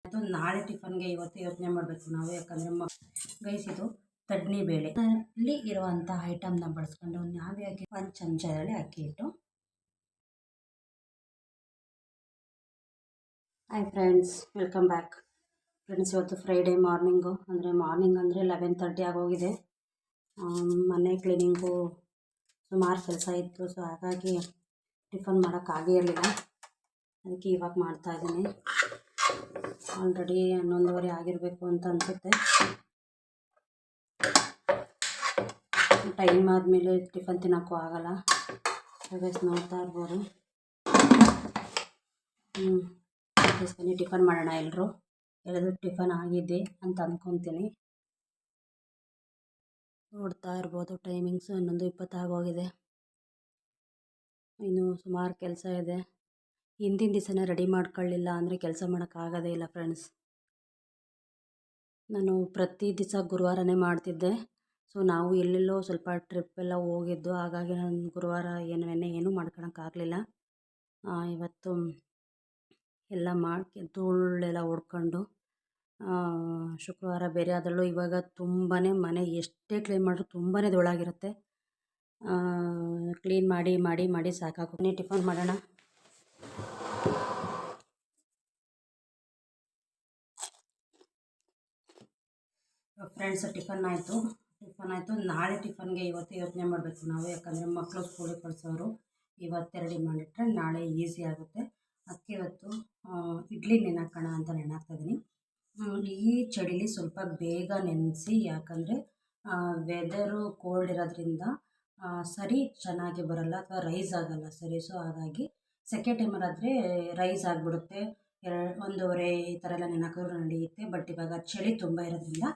ಅದು ನಾಳೆ ಟಿಫನ್ಗೆ ಇವತ್ತು ಯೋಚನೆ ಮಾಡಬೇಕು ನಾವು, ಯಾಕಂದರೆ ಗೈಸ್ ಇದು ತಡ್ನಿ ಬೇಳೆ ಅಲ್ಲಿ ಇರುವಂಥ ಐಟಮ್ನ ಬಳಸ್ಕೊಂಡು ನಾವು ಯಾಕೆ ಒಂದು ಚಮಚದಲ್ಲಿ ಅಕ್ಕಿ ಹಿಟ್ಟು. Hi friends, welcome back. Friends, ಇವತ್ತು ಫ್ರೈಡೇ ಮಾರ್ನಿಂಗ್ ಅಂದರೆ 11:30 ಆಗೋಗಿದೆ. ಮನೆ ಕ್ಲೀನಿಂಗು ಸುಮಾರು ಕೆಲಸ ಇತ್ತು. ಸೊ ಹಾಗಾಗಿ ಟಿಫನ್ ಮಾಡೋಕ್ಕಾಗಿರಲಿಲ್ಲ. ಅದಕ್ಕೆ ಇವಾಗ ಮಾಡ್ತಾಯಿದ್ದೀನಿ. ಆಲ್ರೆಡಿ 11:30 ಆಗಿರಬೇಕು ಅಂತ ಅನಿಸುತ್ತೆ. ಟೈಮ್ ಆದಮೇಲೆ ಟಿಫನ್ ತಿನ್ನೋಕ್ಕೂ ಆಗಲ್ಲ. ಗೈಸ್ ನೋಡ್ತಾ ಇರ್ಬೋದು. ಬನ್ನಿ ಟಿಫನ್ ಮಾಡೋಣ. ಎಲ್ಲರೂ ಟಿಫನ್ ಆಗಿದೆ ಅಂತ ಅಂದ್ಕೊತೀನಿ. ನೋಡ್ತಾ ಇರ್ಬೋದು ಟೈಮಿಂಗ್ಸು 11:20 ಆಗೋಗಿದೆ. ಇನ್ನು ಸುಮಾರು ಕೆಲಸ ಇದೆ. ಹಿಂದಿನ ದಿವಸನೇ ರೆಡಿ ಮಾಡ್ಕೊಳ್ಳಿಲ್ಲ ಅಂದರೆ ಕೆಲಸ ಮಾಡೋಕ್ಕಾಗೋದೇ ಇಲ್ಲ ಫ್ರೆಂಡ್ಸ್. ನಾನು ಪ್ರತಿ ದಿವಸ ಗುರುವಾರನೇ ಮಾಡ್ತಿದ್ದೆ. ಸೊ ನಾವು ಎಲ್ಲೆಲ್ಲೋ ಸ್ವಲ್ಪ ಟ್ರಿಪ್ಪೆಲ್ಲ ಹೋಗಿದ್ದು, ಹಾಗಾಗಿ ನಾನು ಗುರುವಾರ ಏನೂ ಮಾಡ್ಕೊಳಕ್ಕಾಗಲಿಲ್ಲ. ಇವತ್ತು ಎಲ್ಲ ಧೂಳೆಲ್ಲ ಹೊಡ್ಕೊಂಡು ಶುಕ್ರವಾರ ಬೇರೆ ಆದಳು. ಇವಾಗ ತುಂಬಾ ಮನೆ ಎಷ್ಟೇ ಕ್ಲೀನ್ ಮಾಡಿದ್ರು ತುಂಬಾ ಧೂಳಾಗಿರುತ್ತೆ. ಕ್ಲೀನ್ ಮಾಡಿ ಮಾಡಿ ಮಾಡಿ ಸಾಕಾಗ್ತೀನಿ. ಟಿಫನ್ ಮಾಡೋಣ. ಫ್ರೆಂಡ್ಸ್, ಟಿಫನ್ ಆಯಿತು. ನಾಳೆ ಟಿಫನ್ಗೆ ಇವತ್ತು ಯೋಚನೆ ಮಾಡಬೇಕು ನಾವು, ಯಾಕಂದರೆ ಮಕ್ಕಳು ಸ್ಕೂಲಿಗೆ ಕಳಿಸೋರು. ಇವತ್ತೇ ರೆಡಿ ಮಾಡಿಟ್ರೆ ನಾಳೆ ಈಸಿ ಆಗುತ್ತೆ. ಅದಕ್ಕೆ ಇವತ್ತು ಇಡ್ಲಿ ನೆನೆಹಾಕೋಣ ಅಂತ ನೆನೆಹಾಕ್ತಾಯಿದ್ದೀನಿ. ಈ ಚಳಿಲಿ ಸ್ವಲ್ಪ ಬೇಗ ನೆನೆಸಿ, ಯಾಕಂದರೆ ವೆದರು ಕೋಲ್ಡ್ ಇರೋದ್ರಿಂದ ಸರಿ ಚೆನ್ನಾಗಿ ಬರಲ್ಲ ಅಥವಾ ರೈಸ್ ಆಗೋಲ್ಲ ಸರಿ. ಸೊ ಹಾಗಾಗಿ ಸೆಕೆಂಡ್ ಟೈಮಲ್ಲಾದರೆ ರೈಸ್ ಆಗಿಬಿಡುತ್ತೆ. 1:30 ಈ ಥರ ಎಲ್ಲ ನೆನೆಹಾಕಿದ್ರು ನಡೆಯುತ್ತೆ. ಬಟ್ ಇವಾಗ ಚಳಿ ತುಂಬ ಇರೋದ್ರಿಂದ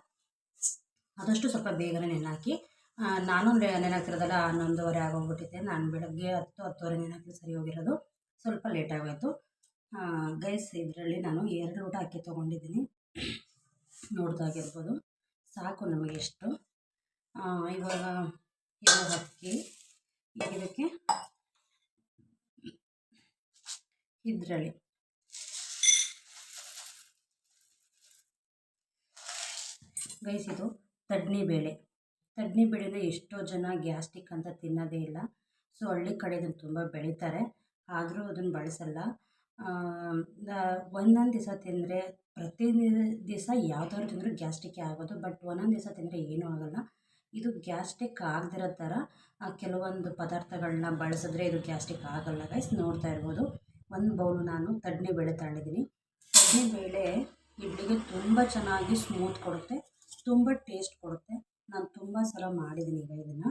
ಆದಷ್ಟು ಸ್ವಲ್ಪ ಬೇಗನೆ ನೆನೆಹಾಕಿ. ನಾನು ನೆನೆಹಾಕ್ತಿರೋದೆಲ್ಲ 11:30 ಆಗೋಗ್ಬಿಟ್ಟಿದೆ. ನಾನು ಬೆಳಗ್ಗೆ 10-10:30 ನೆನೆಹಾಕಿ ಸರಿ ಹೋಗಿರೋದು. ಸ್ವಲ್ಪ ಲೇಟ್ ಆಗೋಯಿತು. ಗೈಸ್, ಇದರಲ್ಲಿ ನಾನು 2 ಲೋಟ ಅಕ್ಕಿ ತೊಗೊಂಡಿದ್ದೀನಿ. ನೋಡ್ದಾಗಿರ್ಬೋದು. ಸಾಕು ನಮಗೆ ಎಷ್ಟು. ಇವಾಗ ಇದು ಅಕ್ಕಿ ಇದಕ್ಕೆ ಇದರಲ್ಲಿ ಗೈಸ್ ಇದು ತಡ್ನಿ ಬೇಳೆನ ಎಷ್ಟೋ ಜನ ಗ್ಯಾಸ್ಟ್ರಿಕ್ ಅಂತ ತಿನ್ನೋದೇ ಇಲ್ಲ. ಸೊ ಹಳ್ಳಿ ಕಡೆ ಇದನ್ನು ತುಂಬ ಬೆಳೀತಾರೆ, ಆದರೂ ಅದನ್ನು ಬಳಸಲ್ಲ. ಒಂದೊಂದು ದಿವಸ ತಿಂದರೆ, ಪ್ರತಿ ದಿವಸ ಯಾವ್ದಾದ್ರು ತಿಂದರೂ ಗ್ಯಾಸ್ಟ್ರಿಕ್ಕೇ ಆಗೋದು. ಬಟ್ ಒಂದೊಂದು ದಿವಸ ತಿಂದರೆ ಏನೂ ಆಗೋಲ್ಲ. ಇದು ಗ್ಯಾಸ್ಟ್ರಿಕ್ ಆಗದಿರೋ ಥರ ಕೆಲವೊಂದು ಪದಾರ್ಥಗಳನ್ನ ಬಳಸಿದ್ರೆ ಇದು ಗ್ಯಾಸ್ಟ್ರಿಕ್ ಆಗೋಲ್ಲ ಗೈಸ್. ನೋಡ್ತಾ ಇರ್ಬೋದು. 1 ಬೌಲ್ ನಾನು ತಡ್ನಿ ಬೇಳೆ ತಗೊಂಡಿದ್ದೀನಿ. ತಡ್ನಿ ಬೇಳೆ ಇಡ್ಲಿಗೆ ತುಂಬ ಚೆನ್ನಾಗಿ ಸ್ಮೂತ್ ಕೊಡುತ್ತೆ, ತುಂಬ ಟೇಸ್ಟ್ ಕೊಡುತ್ತೆ. ನಾನು ತುಂಬ ಸಲ ಮಾಡಿದ್ದೀನಿ ಈಗ ಇದನ್ನು.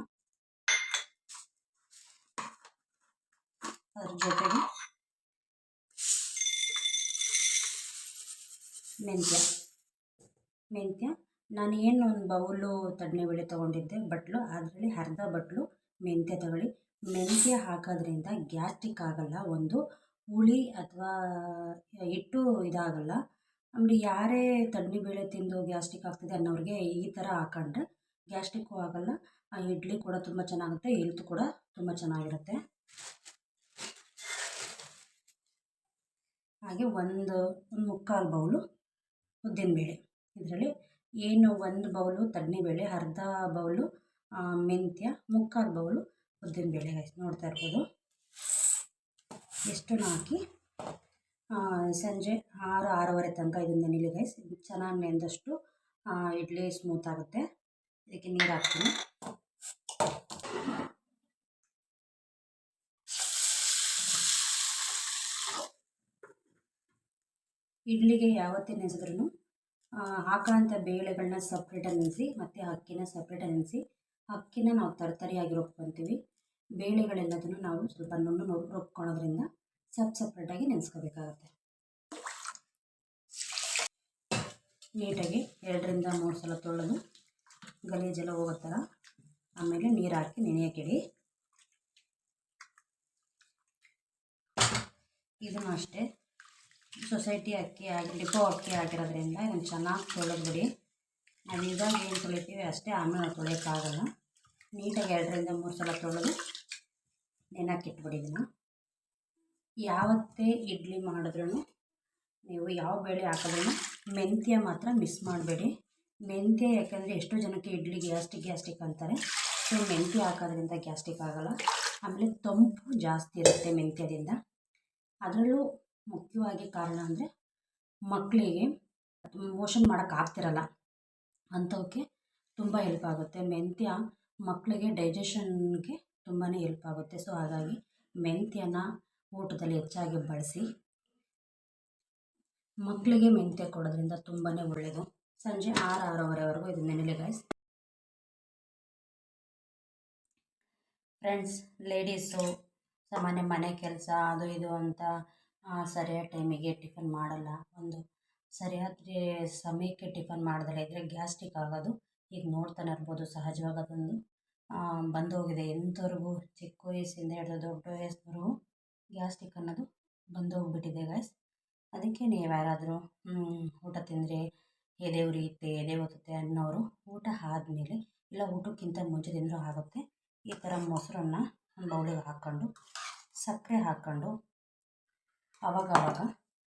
ಅದ್ರ ಜೊತೆಗೆ ಮೆಂತ್ಯ ನಾನು ಏನು 1 ಬೌಲು ತಡ್ನಿಬೇಳೆ ತೊಗೊಂಡಿದ್ದೆ ಬಟ್ಲು, ಅದರಲ್ಲಿ ಅರ್ಧ ಬಟ್ಲು ಮೆಂತ್ಯ ತಗೊಳ್ಳಿ. ಮೆಂತ್ಯ ಹಾಕೋದ್ರಿಂದ ಗ್ಯಾಸ್ಟ್ರಿಕ್ ಆಗೋಲ್ಲ. ಒಂದು ಹುಳಿ ಅಥವಾ ಹಿಟ್ಟು ಇದಾಗಲ್ಲ. ಆಮೇಲೆ ಯಾರೇ ತಡ್ನಿಬೇಳೆ ತಿಂದು ಗ್ಯಾಸ್ಟ್ರಿಕ್ ಆಗ್ತಿದೆ ಅನ್ನೋರಿಗೆ ಈ ಥರ ಹಾಕೊಂಡ್ರೆ ಗ್ಯಾಸ್ಟ್ರಿಕ್ಕು ಆಗೋಲ್ಲ. ಇಡ್ಲಿ ಕೂಡ ತುಂಬ ಚೆನ್ನಾಗುತ್ತೆ, ಹೆಲ್ತ್ ಕೂಡ ತುಂಬ ಚೆನ್ನಾಗಿರುತ್ತೆ. ಹಾಗೆ ಒಂದು ಮುಕ್ಕಾಲು ಬೌಲು ಉದ್ದಿನಬೇಳೆ. ಇದರಲ್ಲಿ ಏನು 1 ಬೌಲು ತಡ್ನಿಬೇಳೆ, ಅರ್ಧ ಬೌಲು ಮೆಂತ್ಯ, ಮುಕ್ಕಾಲು ಬೌಲು ಉದ್ದಿನಬೇಳೆ ಗೈಸ್. ನೋಡ್ತಾ ಇರ್ಬೋದು. ಎಷ್ಟು ಹಾಕಿ ಸಂಜೆ 6-6:30 ತನಕ ಇದನ್ನು ನೆನೆಲಿ ಗೈಸ್. ಚೆನ್ನಾಗಿ ನೆಂದಷ್ಟು ಇಡ್ಲಿ ಸ್ಮೂತ್ ಆಗುತ್ತೆ. ಇದಕ್ಕೆ ನೀರು ಹಾಕ್ತೀನಿ. ಇಡ್ಲಿಗೆ ಯಾವತ್ತೇ ನೆನೆಸಿದ್ರೂ ಹಾಕೋಂಥ ಬೇಳೆಗಳನ್ನ ಸಪ್ರೇಟಾಗಿ ನೆನೆಸಿ ಮತ್ತು ಅಕ್ಕಿನ ಸಪ್ರೇಟಾಗಿ ನೆನೆಸಿ. ಅಕ್ಕಿನ ನಾವು ತರಿಯಾಗಿ ರುಬ್ಕೊತೀವಿ. ಬೇಳೆಗಳೆಲ್ಲದನ್ನು ನಾವು ಸ್ವಲ್ಪ ನುಣ್ಣು ರುಬ್ಕೊಳ್ಳೋದ್ರಿಂದ ಸಪ್ರೇಟಾಗಿ ನೆನೆಸ್ಕೋಬೇಕಾಗತ್ತೆ. ನೀಟಾಗಿ 2-3 ಸಲ ತೊಳೆದು ಗಲೀಜೆಲ್ಲ ಹೋಗೋ ಥರ ಆಮೇಲೆ ನೀರು ಹಾಕಿ ನೆನೆಯೋಕ್ಕಿಡಿ. ಇದನ್ನು ಅಷ್ಟೇ ಸೊಸೈಟಿ ಅಕ್ಕಿ ಡಿಪೋ ಅಕ್ಕಿ ಆಗಿರೋದ್ರಿಂದ ಇದನ್ನು ಚೆನ್ನಾಗಿ ತೊಳೆದ್ಬಿಡಿ. ನಾವು ಇವಾಗ ಏನು ತೊಳಿತೀವಿ ಅಷ್ಟೇ, ಆಮೇಲೆ ನಾವು ತೊಳೆಯೋಕ್ಕಾಗಲ್ಲ. ನೀಟಾಗಿ 2-3 ಸಲ ತೊಳೆದು ನೆನೆಹಾಕಿಟ್ಬಿಡಿ. ಇದನ್ನು ಯಾವತ್ತೇ ಇಡ್ಲಿ ಮಾಡಿದ್ರೂ ನೀವು ಯಾವ ಬೇಳೆ ಹಾಕಿದ್ರೂ ಮೆಂತ್ಯ ಮಾತ್ರ ಮಿಸ್ ಮಾಡಬೇಡಿ. ಮೆಂತ್ಯ ಯಾಕೆಂದರೆ ಎಷ್ಟೋ ಜನಕ್ಕೆ ಇಡ್ಲಿ ಗ್ಯಾಸ್ಟಿಕ್ ಅಂತಾರೆ. ಸೊ ಮೆಂತ್ಯ ಹಾಕೋದ್ರಿಂದ ಗ್ಯಾಸ್ಟಿಕ್ ಆಗೋಲ್ಲ. ಆಮೇಲೆ ತಂಪು ಜಾಸ್ತಿ ಇರುತ್ತೆ ಮೆಂತ್ಯದಿಂದ. ಅದರಲ್ಲೂ ಮುಖ್ಯವಾಗಿ ಕಾರಣ ಅಂದರೆ ಮಕ್ಕಳಿಗೆ ಮೋಷನ್ ಮಾಡೋಕ್ಕಾಗ್ತಿರಲ್ಲ ಅಂಥವಕ್ಕೆ ತುಂಬ ಹೆಲ್ಪ್ ಆಗುತ್ತೆ ಮೆಂತ್ಯ. ಮಕ್ಕಳಿಗೆ ಡೈಜೆಷನ್ಗೆ ತುಂಬಾ ಹೆಲ್ಪ್ ಆಗುತ್ತೆ. ಸೊ ಹಾಗಾಗಿ ಮೆಂತ್ಯನ ಊಟದಲ್ಲಿ ಹೆಚ್ಚಾಗಿ ಬಳಸಿ. ಮಕ್ಕಳಿಗೆ ಮೆಂತ್ಯ ಕೊಡೋದ್ರಿಂದ ತುಂಬಾ ಒಳ್ಳೆಯದು. ಸಂಜೆ 6-6:30ವರೆಗೂ ಇದು ನೆನೆಲಿ ಗೈಸ್. ಫ್ರೆಂಡ್ಸ್, ಲೇಡೀಸು ಸಾಮಾನ್ಯ ಮನೆ ಕೆಲಸ ಅದು ಇದು ಅಂತ ಸರಿಯಾದ ಟೈಮಿಗೆ ಟಿಫನ್ ಮಾಡಲ್ಲ. ಒಂದು ಸರಿಯಾದ ಸಮಯಕ್ಕೆ ಟಿಫನ್ ಮಾಡ್ದಲೇ ಇದ್ದರೆ ಗ್ಯಾಸ್ಟ್ರಿಕ್ ಆಗೋದು ಈಗ ನೋಡ್ತಾನೆ ಇರ್ಬೋದು. ಸಹಜವಾಗಿ ಅದೊಂದು ಬಂದೋಗಿದೆ. ಎಂಥವ್ರಿಗೂ ಚಿಕ್ಕ ವಯಸ್ಸಿಂದ ಹಿಡಿದು ದೊಡ್ಡ ವಯಸ್ಸಿನವ್ರಿಗೂ ಗ್ಯಾಸ್ಟ್ರಿಕ್ ಅನ್ನೋದು ಬಂದೋಗ್ಬಿಟ್ಟಿದೆ ಗೈಸ್. ಅದಕ್ಕೆ ನೀವು ಯಾರಾದರೂ ಊಟ ತಿಂದರೆ ಎದೆ ಉರಿಯುತ್ತೆ, ಎದೆ ಒತ್ತುತ್ತೆ ಅನ್ನೋರು ಊಟ ಆದಮೇಲೆ ಇಲ್ಲ ಊಟಕ್ಕಿಂತ ಮುಂಚೆ ತಿಂದರೂ ಆಗುತ್ತೆ. ಈ ಥರ ಮೊಸರನ್ನು ಒಂದು ಬೌಲಿಗೆ ಹಾಕ್ಕೊಂಡು ಸಕ್ಕರೆ ಹಾಕ್ಕೊಂಡು ಆವಾಗವಾಗ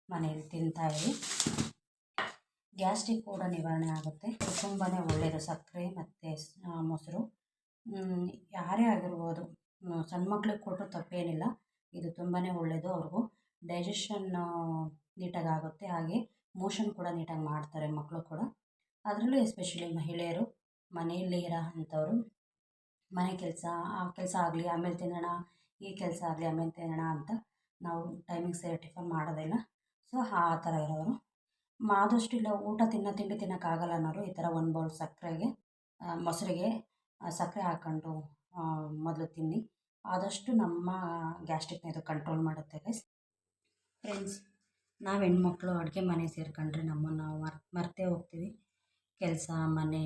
ಮನೆಯಲ್ಲಿ ತಿಂತಾಯಿರಿ. ಗ್ಯಾಸ್ಟ್ರಿಕ್ ಕೂಡ ನಿವಾರಣೆ ಆಗುತ್ತೆ. ತುಂಬಾ ಒಳ್ಳೆಯದು ಸಕ್ಕರೆ ಮತ್ತು ಮೊಸರು. ಯಾರೇ ಆಗಿರ್ಬೋದು, ಸಣ್ಣ ಮಕ್ಳಿಗೆ ಕೊಟ್ಟರು ತಪ್ಪೇನಿಲ್ಲ. ಇದು ತುಂಬಾ ಒಳ್ಳೆಯದು. ಅವ್ರಿಗೂ ಡೈಜೆಷನ್ ನೀಟಾಗಿ ಆಗುತ್ತೆ. ಹಾಗೆ ಮೋಷನ್ ಕೂಡ ನೀಟಾಗಿ ಮಾಡ್ತಾರೆ ಮಕ್ಕಳು ಕೂಡ. ಅದರಲ್ಲೂ ಎಸ್ಪೆಷಲಿ ಮಹಿಳೆಯರು ಮನೆಯಲ್ಲಿ ಇರೋ ಅಂಥವ್ರು ಮನೆ ಕೆಲಸ ಆ ಕೆಲಸ ಆಗಲಿ ಆಮೇಲೆ ತಿನ್ನೋಣ, ಈ ಕೆಲಸ ಆಗಲಿ ಆಮೇಲೆ ತಿನ್ನೋಣ ಅಂತ ನಾವು ಟೈಮಿಂಗ್ ಸರಿ ಟಿಫನ್ ಮಾಡೋದಿಲ್ಲ. ಸೊ ಆ ಥರ ಇರೋರು ಆದಷ್ಟು ಇಲ್ಲ ಊಟ ತಿಂಡಿ ತಿನ್ನೋಕ್ಕಾಗಲ್ಲ ಅನ್ನೋರು ಈ ಥರ ಒಂದು ಬೌಲ್ ಸಕ್ಕರೆಗೆ ಮೊಸರಿಗೆ ಸಕ್ಕರೆ ಹಾಕ್ಕೊಂಡು ಮೊದಲು ತಿನ್ನಿ. ಆದಷ್ಟು ನಮ್ಮ ಗ್ಯಾಸ್ಟ್ರಿಕ್ನ ಇದು ಕಂಟ್ರೋಲ್ ಮಾಡುತ್ತೆ ಗೈಸ್. ಫ್ರೆಂಡ್ಸ್, ನಾವು ಹೆಣ್ಮಕ್ಳು ಅಡುಗೆ ಮನೆ ಸೇರ್ಕೊಂಡ್ರೆ ನಮ್ಮನ್ನು ನಾವು ಮರ್ತೇ ಹೋಗ್ತೀವಿ. ಕೆಲಸ, ಮನೆ,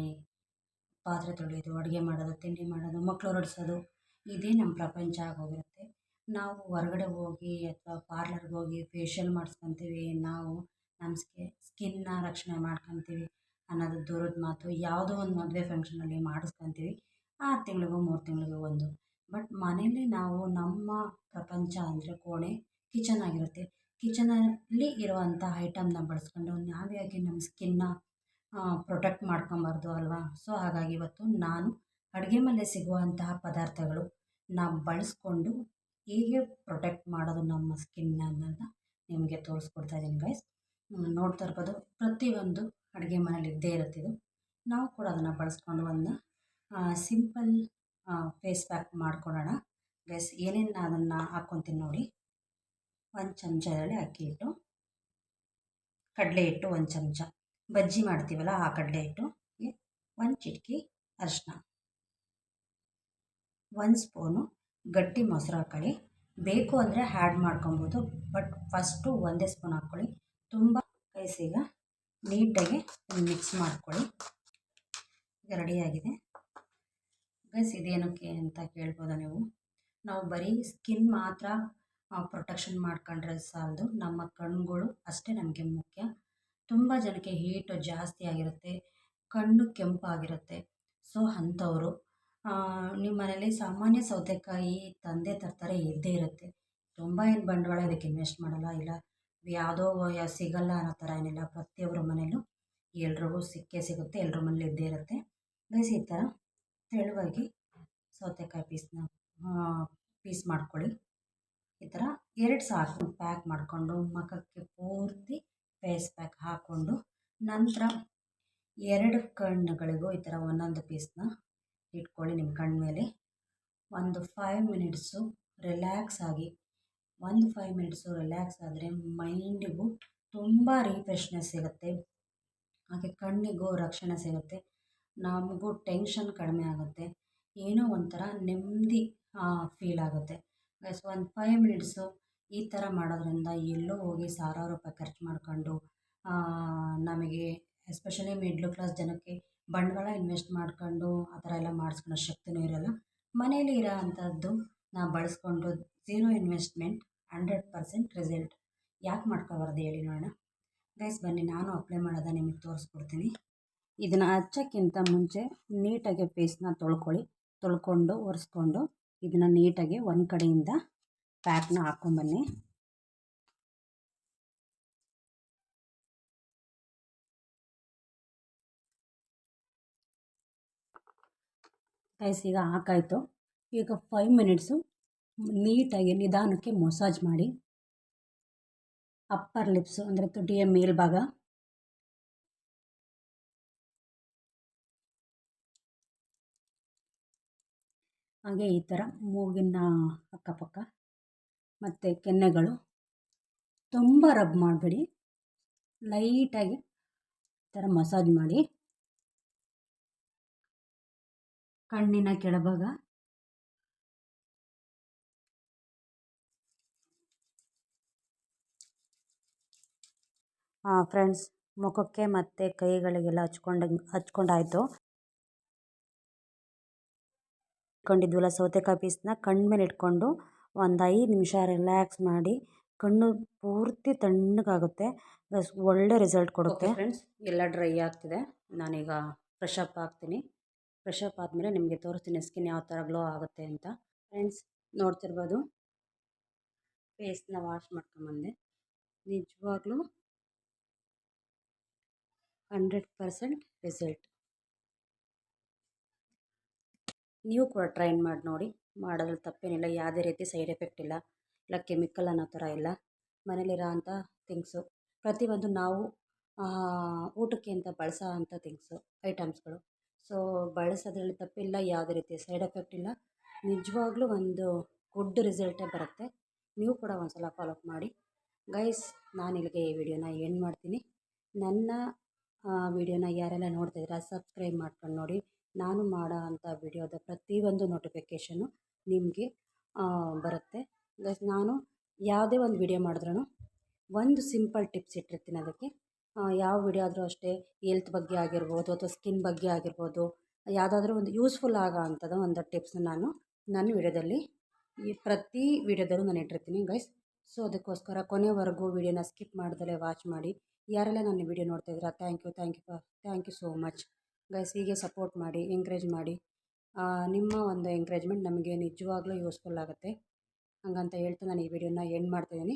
ಪಾತ್ರೆ ತೊಳೆಯೋದು, ಅಡುಗೆ ಮಾಡೋದು, ತಿಂಡಿ ಮಾಡೋದು, ಮಕ್ಕಳು ಹೊರಡ್ಸೋದು, ಇದೇ ನಮ್ಮ ಪ್ರಪಂಚ ಆಗೋಗಿರುತ್ತೆ. ನಾವು ಹೊರಗಡೆ ಹೋಗಿ ಅಥವಾ ಪಾರ್ಲರ್ಗೆ ಹೋಗಿ ಫೇಶಿಯಲ್ ಮಾಡಿಸ್ಕೊತೀವಿ, ನಾವು ನಮ್ಮ ಸ್ಕಿನ್ನ ರಕ್ಷಣೆ ಮಾಡ್ಕೊತೀವಿ ಅನ್ನೋದು ದೂರದ ಮಾತು. ಯಾವುದೋ ಒಂದು ಮದುವೆ ಫಂಕ್ಷನಲ್ಲಿ ಮಾಡಿಸ್ಕೊತೀವಿ 6 ತಿಂಗಳಿಗೂ 3 ತಿಂಗಳಿಗೂ ಒಂದು. ಬಟ್ ಮನೇಲಿ ನಾವು ನಮ್ಮ ಪ್ರಪಂಚ ಅಂದರೆ ಕೋಣೆ, ಕಿಚನ್ ಆಗಿರುತ್ತೆ. ಕಿಚನಲ್ಲಿ ಇರುವಂಥ ಐಟಮ್ನ ಬಳಸ್ಕೊಂಡು ನಾವು ಯಾಕೆ ನಮ್ಮ ಸ್ಕಿನ್ನ ಪ್ರೊಟೆಕ್ಟ್ ಮಾಡ್ಕೊಬಾರ್ದು ಅಲ್ವಾ? ಸೊ ಹಾಗಾಗಿ ಇವತ್ತು ನಾನು ಅಡುಗೆ ಮನೆ ಸಿಗುವಂತಹ ಪದಾರ್ಥಗಳು ನಾವು ಬಳಸ್ಕೊಂಡು ಹೇಗೆ ಪ್ರೊಟೆಕ್ಟ್ ಮಾಡೋದು ನಮ್ಮ ಸ್ಕಿನ್ನ ಅನ್ನೋದನ್ನ ನಿಮಗೆ ತೋರಿಸ್ಕೊಡ್ತಾ ಇದ್ದೀನಿ ಗೈಸ್. ನೋಡ್ತಾ ಇರ್ಬೋದು, ಪ್ರತಿಯೊಂದು ಅಡುಗೆ ಮನೇಲಿ ಇದ್ದೇ ಇರುತ್ತೆ ಇದು. ನಾವು ಕೂಡ ಅದನ್ನು ಬಳಸ್ಕೊಂಡು ಒಂದು ಸಿಂಪಲ್ ಫೇಸ್ ಪ್ಯಾಕ್ ಮಾಡ್ಕೊಳ್ಳೋಣ ಗೈಸ್. ಏನೇನು ಅದನ್ನು ಹಾಕ್ಕೊತೀನಿ ನೋಡಿ. 1 ಚಮಚ ಇದರಲ್ಲಿ ಅಕ್ಕಿ ಹಿಟ್ಟು, ಕಡಲೆ ಹಿಟ್ಟು 1 ಚಮಚ, ಬಜ್ಜಿ ಮಾಡ್ತೀವಲ್ಲ ಆ ಕಡಲೆ ಹಿಟ್ಟು, 1 ಚಿಟಿಕೆ ಅರಿಶಿನ, 1 ಸ್ಪೂನು ಗಟ್ಟಿ ಮೊಸರು ಹಾಕ್ಕೊಳ್ಳಿ. ಬೇಕು ಅಂದರೆ ಆ್ಯಡ್ ಮಾಡ್ಕೊಬೋದು, ಬಟ್ ಫಸ್ಟು 1 ಸ್ಪೂನ್ ಹಾಕ್ಕೊಳ್ಳಿ. ತುಂಬ ಕೈಸಿಗ ನೀಟಾಗಿ ಮಿಕ್ಸ್ ಮಾಡ್ಕೊಳ್ಳಿ. ಈಗ ರೆಡಿಯಾಗಿದೆ ಗೈಸ್. ಇದೇನಕ್ಕೆ ಅಂತ ಕೇಳ್ಬೋದಾ ನೀವು? ನಾವು ಬರೀ ಸ್ಕಿನ್ ಮಾತ್ರ ಪ್ರೊಟೆಕ್ಷನ್ ಮಾಡ್ಕೊಂಡ್ರೆ ಸಾಲದು, ನಮ್ಮ ಕಣ್ಣುಗಳು ಅಷ್ಟೇ ನಮಗೆ ಮುಖ್ಯ. ತುಂಬ ಜನಕ್ಕೆ ಹೀಟು ಜಾಸ್ತಿ ಆಗಿರುತ್ತೆ, ಕಣ್ಣು ಕೆಂಪಾಗಿರುತ್ತೆ. ಸೊ ಅಂಥವರು ನಿಮ್ಮ ಮನೇಲಿ ಸಾಮಾನ್ಯ ಸೌತೆಕಾಯಿ ತಂದೆ ತರ್ತಾರೆ, ಇದ್ದೇ ಇರುತ್ತೆ. ತುಂಬ ಏನು ಬಂಡವಾಳ ಇದಕ್ಕೆ ಇನ್ವೆಸ್ಟ್ ಮಾಡಲ್ಲ, ಇಲ್ಲ ಯಾವುದೋ ಸಿಗಲ್ಲ ಅನ್ನೋ ಥರ ಏನಿಲ್ಲ. ಪ್ರತಿಯೊಬ್ಬರ ಮನೇಲೂ ಎಲ್ರಿಗೂ ಸಿಕ್ಕೇ ಸಿಗುತ್ತೆ, ಎಲ್ಲರ ಮನೇಲಿ ಇದ್ದೇ ಇರುತ್ತೆ ಗೈಸ್. ಈ ಥರ ತೆಳುವಾಗಿ ಸೌತೆಕಾಯಿ ಪೀಸ್ ಮಾಡ್ಕೊಳ್ಳಿ. ಈ ಥರ 2 ಸಾಕು. ಪ್ಯಾಕ್ ಮಾಡಿಕೊಂಡು ಮುಖಕ್ಕೆ ಪೂರ್ತಿ ಫೇಸ್ ಪ್ಯಾಕ್ ಹಾಕ್ಕೊಂಡು ನಂತರ 2 ಕಣ್ಣುಗಳಿಗೂ ಈ ಥರ ಒಂದೊಂದು ಪೀಸ್ನ ಇಟ್ಕೊಳ್ಳಿ ನಿಮ್ಮ ಕಣ್ಣ ಮೇಲೆ. ಒಂದು 5 ಮಿನಿಟ್ಸು ರಿಲ್ಯಾಕ್ಸ್ ಆಗಿ. 5 ಮಿನಿಟ್ಸು ರಿಲ್ಯಾಕ್ಸ್ ಆದರೆ ಮೈಂಡಿಗೂ ತುಂಬ ರಿಫ್ರೆಶ್ನೆಸ್ ಸಿಗುತ್ತೆ, ಹಾಗೆ ಕಣ್ಣಿಗೂ ರಕ್ಷಣೆ ಸಿಗುತ್ತೆ, ನಮಗೂ ಟೆನ್ಷನ್ ಕಡಿಮೆ ಆಗುತ್ತೆ, ಏನೋ ಒಂಥರ ನೆಮ್ಮದಿ ಫೀಲ್ ಆಗುತ್ತೆ ಗೈಸ್. ಒಂದು 5 ಮಿನಿಟ್ಸು ಈ ಥರ ಮಾಡೋದ್ರಿಂದ ಎಲ್ಲೋ ಹೋಗಿ ಸಾವಿರಾರು ರೂಪಾಯಿ ಖರ್ಚು ಮಾಡ್ಕೊಂಡು ನಮಗೆ ಎಸ್ಪೆಷಲಿ ಮಿಡ್ಲ್ ಕ್ಲಾಸ್ ಜನಕ್ಕೆ ಬಂಡವಾಳ ಇನ್ವೆಸ್ಟ್ ಮಾಡ್ಕೊಂಡು ಆ ಥರ ಎಲ್ಲ ಮಾಡಿಸ್ಕೊಳ್ಳೋ ಶಕ್ತಿನೂ ಇರೋಲ್ಲ. ಮನೇಲಿ ಇರೋ ಅಂಥದ್ದು ನಾವು ಬಳಸ್ಕೊಂಡು 0 ಇನ್ವೆಸ್ಟ್ಮೆಂಟ್ 100% ರಿಸಲ್ಟ್ ಯಾಕೆ ಮಾಡ್ಕೋಬಾರ್ದು ಹೇಳಿ ನೋಡೋಣ ಗೈಸ್. ಬನ್ನಿ, ನಾನು ಅಪ್ಲೈ ಮಾಡೋದ ನಿಮಗೆ ತೋರಿಸ್ಕೊಡ್ತೀನಿ. ಇದನ್ನು ಹಚ್ಚೋಕ್ಕಿಂತ ಮುಂಚೆ ನೀಟಾಗಿ ಫೇಸ್ನ ತೊಳ್ಕೊಂಡು ಒರೆಸ್ಕೊಂಡು ಇದನ್ನು ನೀಟಾಗಿ ಒಂದು ಕಡೆಯಿಂದ ಪ್ಯಾಕ್ನ ಹಾಕ್ಕೊಂಬನ್ನಿ. ಗೈಸ್ ಈಗ ಹಾಕಾಯಿತು. ಈಗ 5 ಮಿನಿಟ್ಸು ನೀಟಾಗಿ ನಿಧಾನಕ್ಕೆ ಮಸಾಜ್ ಮಾಡಿ ಅಪ್ಪರ್ ಲಿಪ್ಸು ಅಂದರೆ ತುಟಿಯ ಮೇಲ್ಭಾಗ, ಹಾಗೆ ಈ ಥರ ಮೂಗಿನ ಅಕ್ಕಪಕ್ಕ ಮತ್ತು ಕೆನ್ನೆಗಳು ತುಂಬ ರಬ್ ಮಾಡಬೇಡಿ, ಲೈಟಾಗಿ ಈ ಥರ ಮಸಾಜ್ ಮಾಡಿ. ಕಣ್ಣಿನ ಕೆಳಭಾಗ, ಫ್ರೆಂಡ್ಸ್ ಮುಖಕ್ಕೆ ಮತ್ತು ಕೈಗಳಿಗೆಲ್ಲ ಹಚ್ಕೊಂಡಾಯಿತು. ಇಟ್ಕೊಂಡಿದ್ವಲ್ಲ ಸೌತೆಕಾಯಿ ಪೀಸ್ನ ಕಣ್ಣು ಮೇಲೆ ಇಟ್ಕೊಂಡು ಒಂದು 5 ನಿಮಿಷ ರಿಲ್ಯಾಕ್ಸ್ ಮಾಡಿ ಕಣ್ಣು ಪೂರ್ತಿ ತಣ್ಣಗಾಗುತ್ತೆ. ಒಳ್ಳೆ ರಿಸಲ್ಟ್ ಕೊಡುತ್ತೆ. ಫ್ರೆಂಡ್ಸ್ ಎಲ್ಲ ಡ್ರೈ ಆಗ್ತಿದೆ, ನಾನೀಗ ಫ್ರೆಶ್ ಅಪ್ ಆಗ್ತೀನಿ. ಫ್ರೆಶ್ ಅಪ್ ಆದಮೇಲೆ ನಿಮಗೆ ತೋರಿಸ್ತೀನಿ ಸ್ಕಿನ್ ಯಾವ ಥರ ಗ್ಲೋ ಆಗುತ್ತೆ ಅಂತ. ಫ್ರೆಂಡ್ಸ್ ನೋಡ್ತಿರ್ಬೋದು, ಫೇಸ್ನ ವಾಶ್ ಮಾಡ್ಕೊಂಬಂದೆ. ನಿಜವಾಗ್ಲೂ 100% ರಿಸಲ್ಟ್. ನೀವು ಕೂಡ ಟ್ರೈ ಮಾಡಿ ನೋಡಿ, ಮಾಡೋದ್ರಲ್ಲಿ ತಪ್ಪೇನಿಲ್ಲ. ಯಾವುದೇ ರೀತಿ ಸೈಡ್ ಎಫೆಕ್ಟ್ ಇಲ್ಲ, ಇಲ್ಲ ಕೆಮಿಕಲ್ ಅನ್ನೋ ಥರ ಇಲ್ಲ. ಮನೇಲಿರೋ ಅಂಥ ಥಿಂಗ್ಸು ಪ್ರತಿಯೊಂದು ನಾವು ಊಟಕ್ಕೆ ಅಂತ ಬಳಸೋ ಅಂಥ ಥಿಂಗ್ಸು ಐಟಮ್ಸ್ಗಳು. ಸೊ ಬಳಸೋದ್ರಲ್ಲಿ ತಪ್ಪಿಲ್ಲ, ಯಾವುದೇ ರೀತಿ ಸೈಡ್ ಎಫೆಕ್ಟ್ ಇಲ್ಲ. ನಿಜವಾಗ್ಲೂ ಒಂದು ಗುಡ್ ರಿಸಲ್ಟೇ ಬರುತ್ತೆ. ನೀವು ಕೂಡ ಒಂದು ಸಲ ಫಾಲೋ ಅಪ್ ಮಾಡಿ. ಗೈಸ್ ನಾನು ಇಲ್ಲಿಗೆ ಈ ವಿಡಿಯೋನ ಎಂಡ್ ಮಾಡ್ತೀನಿ. ನನ್ನ ವಿಡಿಯೋನ ಯಾರೆಲ್ಲ ನೋಡ್ತಾಯಿದ್ದೀರಾ ಸಬ್ಸ್ಕ್ರೈಬ್ ಮಾಡ್ಕೊಂಡು ನೋಡಿ. ನಾನು ಮಾಡೋ ಅಂಥ ವಿಡಿಯೋದ ಪ್ರತಿಯೊಂದು ನೋಟಿಫಿಕೇಷನ್ನು ನಿಮಗೆ ಬರುತ್ತೆ. ಗೈಸ್ ನಾನು ಯಾವುದೇ ಒಂದು ವಿಡಿಯೋ ಮಾಡಿದ್ರೂ ಒಂದು ಸಿಂಪಲ್ ಟಿಪ್ಸ್ ಇಟ್ಟಿರ್ತೀನಿ ಅದಕ್ಕೆ. ಯಾವ ವಿಡಿಯೋ ಆದರೂ ಅಷ್ಟೇ, ಹೆಲ್ತ್ ಬಗ್ಗೆ ಆಗಿರ್ಬೋದು ಅಥವಾ ಸ್ಕಿನ್ ಬಗ್ಗೆ ಆಗಿರ್ಬೋದು, ಯಾವುದಾದ್ರೂ ಒಂದು ಯೂಸ್ಫುಲ್ ಆಗೋ ಅಂಥದ್ದು ಒಂದು ಟಿಪ್ಸ್ನ ನಾನು ನನ್ನ ವಿಡಿಯೋದಲ್ಲಿ ಪ್ರತಿ ವಿಡಿಯೋದಲ್ಲೂ ನಾನು ಇಟ್ಟಿರ್ತೀನಿ ಗೈಸ್. ಸೊ ಅದಕ್ಕೋಸ್ಕರ ಕೊನೆವರೆಗೂ ವಿಡಿಯೋನ ಸ್ಕಿಪ್ ಮಾಡ್ದಲೇ ವಾಚ್ ಮಾಡಿ. ಯಾರೆಲ್ಲ ನನ್ನ ವಿಡಿಯೋ ನೋಡ್ತಾಯಿದ್ದೀರಾ thank you so much guys. ಹೀಗೆ ಸಪೋರ್ಟ್ ಮಾಡಿ, ಎಂಕರೇಜ್ ಮಾಡಿ. ನಿಮ್ಮ ಒಂದು ಎಂಕರೇಜ್ಮೆಂಟ್ ನಮಗೆ ನಿಜವಾಗ್ಲೂ ಯೂಸ್ಫುಲ್ ಆಗುತ್ತೆ. ಹಾಗಂತ ಹೇಳ್ತಾ ನಾನು ಈ ವಿಡಿಯೋನ ಎಂಡ್ ಮಾಡ್ತಾಯಿದ್ದೀನಿ.